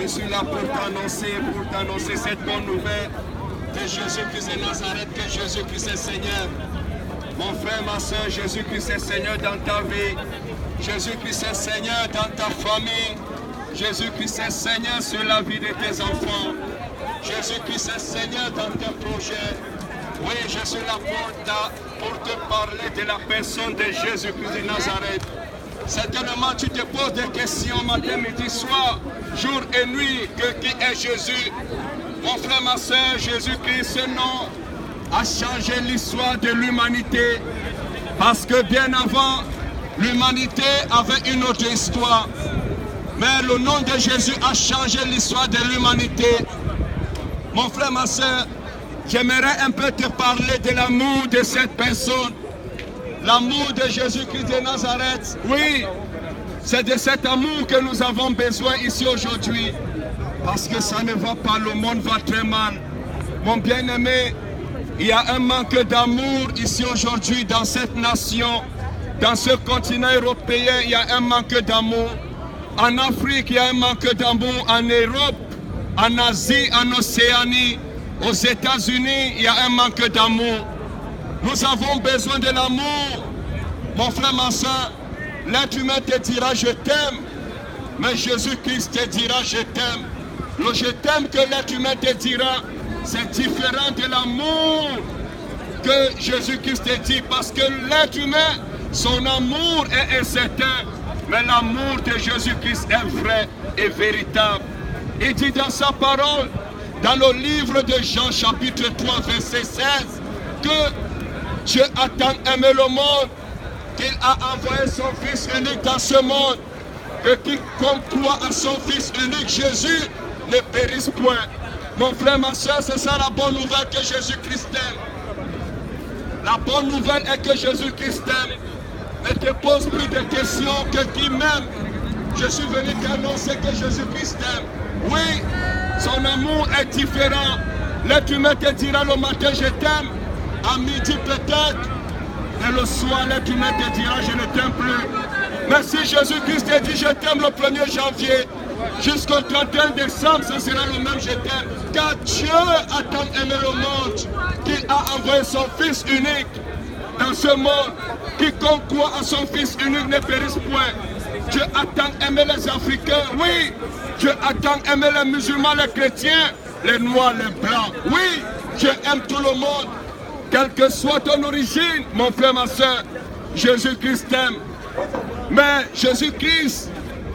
Je suis là pour t'annoncer cette bonne nouvelle de Jésus-Christ de Nazareth, que Jésus-Christ est Seigneur. Mon frère, ma soeur, Jésus-Christ est Seigneur dans ta vie. Jésus-Christ est Seigneur dans ta famille. Jésus-Christ est Seigneur sur la vie de tes enfants. Jésus-Christ est Seigneur dans tes projets. Oui, je suis là pour te parler de la personne de Jésus-Christ de Nazareth. Certainement, tu te poses des questions matin, midi, soir, jour et nuit. Qui est Jésus? Mon frère, ma soeur, Jésus-Christ, ce nom a changé l'histoire de l'humanité. Parce que bien avant, l'humanité avait une autre histoire. Mais le nom de Jésus a changé l'histoire de l'humanité. Mon frère, ma soeur, j'aimerais un peu te parler de l'amour de cette personne. L'amour de Jésus-Christ de Nazareth. Oui, c'est de cet amour que nous avons besoin ici aujourd'hui. Parce que ça ne va pas, le monde va très mal. Mon bien-aimé, il y a un manque d'amour ici aujourd'hui dans cette nation. Dans ce continent européen, il y a un manque d'amour. En Afrique, il y a un manque d'amour. En Europe, en Asie, en Océanie, aux États-Unis, il y a un manque d'amour. Nous avons besoin de l'amour. Mon frère, ma soeur, l'être humain te dira je t'aime, mais Jésus-Christ te dira je t'aime. Le je t'aime que l'être humain te dira, c'est différent de l'amour que Jésus-Christ te dit, parce que l'être humain, son amour est incertain, mais l'amour de Jésus-Christ est vrai et véritable. Il dit dans sa parole, dans le livre de Jean chapitre 3 verset 16, que Dieu a tant aimé le monde qu'il a envoyé son Fils unique dans ce monde, que quiconque croit à son Fils unique, Jésus, ne périsse point. Mon frère, ma soeur, c'est ça la bonne nouvelle, que Jésus-Christ t'aime. La bonne nouvelle est que Jésus-Christ t'aime. Ne te pose plus de questions que qui m'aime. Je suis venu t'annoncer que Jésus-Christ t'aime. Oui, son amour est différent. L'être humain te dira le matin je t'aime, à midi peut-être, et le soir l'être humain te dira je ne t'aime plus. Mais si Jésus-Christ te dit je t'aime le 1er janvier, jusqu'au 31 décembre, ce sera le même je t'aime. Car Dieu a tant aimé le monde qu'il a envoyé son Fils unique dans ce monde. Quiconque croit à son Fils unique ne périsse point. Dieu a tant aimé les Africains, oui. Dieu a tant aimé les musulmans, les chrétiens, les noirs, les blancs. Oui, Dieu aime tout le monde. Quelle que soit ton origine, mon frère, ma soeur, Jésus-Christ t'aime. Mais Jésus-Christ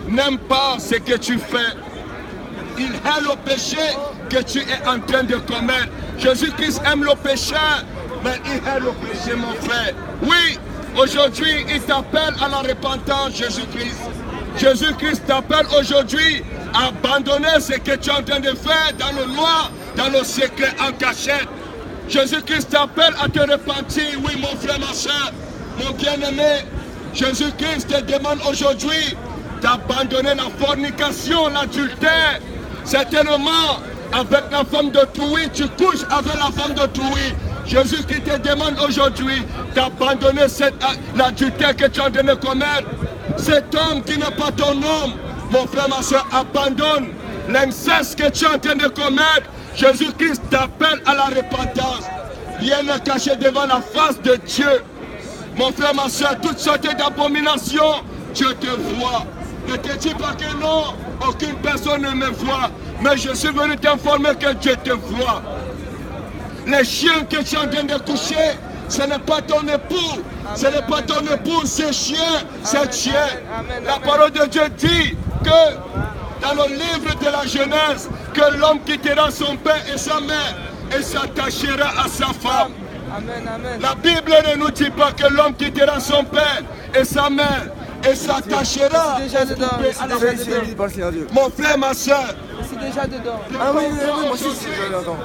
n'aime pas ce que tu fais. Il hait le péché que tu es en train de commettre. Jésus-Christ aime le péché, mais il hait le péché, mon frère. Oui, aujourd'hui, il t'appelle à la repentance, Jésus-Christ. Jésus-Christ t'appelle aujourd'hui à abandonner ce que tu es en train de faire dans le noir, dans le secret, en cachette. Jésus-Christ t'appelle à te repentir, oui, mon frère, ma soeur, mon bien-aimé. Jésus-Christ te demande aujourd'hui d'abandonner la fornication, l'adultère. Certainement, avec la femme d'autrui, tu couches avec la femme d'autrui. Jésus-Christ te demande aujourd'hui d'abandonner l'adultère que tu es en train de commettre. Cet homme qui n'est pas ton homme, mon frère, ma soeur, abandonne l'inceste que tu es en train de commettre. Jésus-Christ t'appelle à la repentance. Rien n'est caché devant la face de Dieu. Mon frère, ma soeur, toutes sortes d'abominations, Dieu te voit. Ne te dis pas que non, aucune personne ne me voit. Mais je suis venu t'informer que Dieu te voit. Les chiens que tu es en train de coucher, ce n'est pas ton époux. Ce n'est pas ton époux, c'est chien, c'est chien. La parole de Dieu dit que dans le livre de la Genèse, que l'homme quittera son père et sa mère et s'attachera à sa femme. Amen, amen. La Bible ne nous dit pas que l'homme quittera son père et sa mère et s'attachera déjà dedans. Mon frère, ma soeur, C'est déjà dedans. Ah oui, moi aussi, c'est dedans.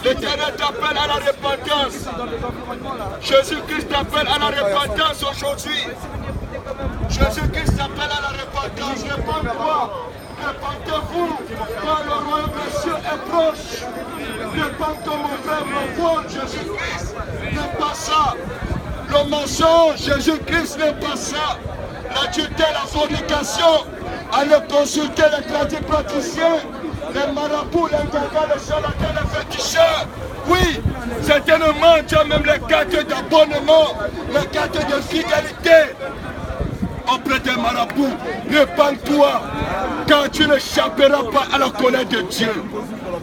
l'Éternel t'appelle à la repentance. Jésus-Christ t'appelle à la repentance aujourd'hui. Jésus-Christ t'appelle à la repentance. Repentez-toi. Repentez-vous, car le royaume des cieux est proche. Repentez, mon frère, mon foi, Jésus-Christ n'est pas ça. Le mensonge, Jésus-Christ n'est pas ça. L'adultère, la fornication, Allez consulter les tradipraticiens, les marabouts, les gagas, les charlatans, les féticheurs. Oui, certainement, tu as même les cartes d'abonnement, les cartes de fidélité auprès des marabouts. Répands-toi, car tu n'échapperas pas à la colère de Dieu.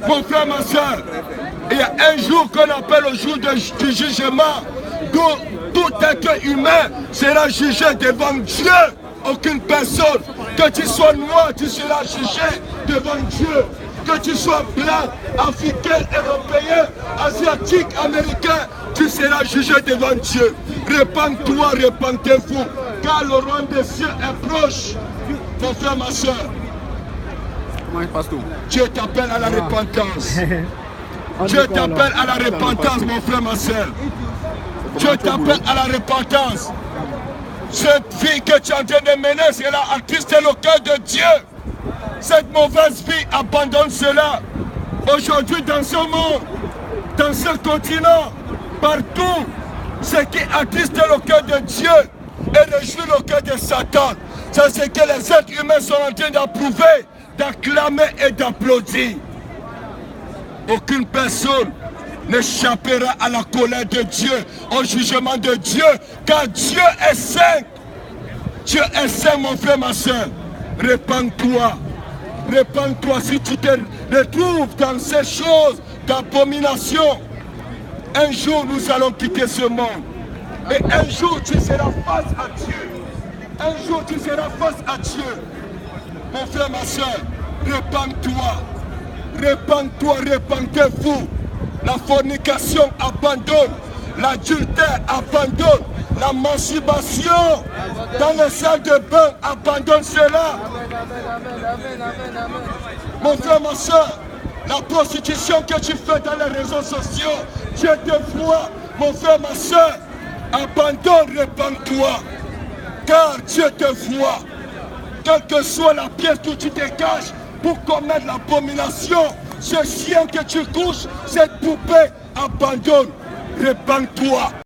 Mon frère, ma soeur, il y a un jour qu'on appelle le jour du jugement, où tout être humain sera jugé devant Dieu. Aucune personne, que tu sois noir, tu seras jugé devant Dieu. Que tu sois blanc, africain, européen, asiatique, américain, tu seras jugé devant Dieu. Répands-toi, répentez-vous, car le royaume des cieux est proche. Mon frère, ma soeur, Dieu t'appelle à la repentance. Dieu t'appelle à la repentance, mon frère, ma soeur. Dieu t'appelle à la repentance. Cette vie que tu es en train de mener, c'est là, attrister le cœur de Dieu. Cette mauvaise vie, abandonne cela. Aujourd'hui, dans ce monde, dans ce continent, partout, ce qui attriste le cœur de Dieu et réjouit le cœur de Satan, c'est ce que les êtres humains sont en train d'approuver, d'acclamer et d'applaudir. Aucune personne n'échappera à la colère de Dieu, au jugement de Dieu, car Dieu est saint. Dieu est saint, mon frère, ma soeur. Répands-toi. Répands-toi si tu te retrouves dans ces choses d'abomination. Un jour, nous allons quitter ce monde. Et un jour, tu seras face à Dieu. Un jour, tu seras face à Dieu. Mon frère, ma soeur, répands-toi. Répands-toi, répandez-vous. La fornication abandonne, l'adultère abandonne, la masturbation dans les salles de bain abandonne cela. Mon frère, ma soeur, la prostitution que tu fais dans les réseaux sociaux, Dieu te voit. Mon frère, ma soeur, abandonne, répands-toi, car Dieu te voit. Quelle que soit la pièce où tu te caches pour commettre l'abomination, ce chien que tu couches, cette poupée, abandonne, répands-toi.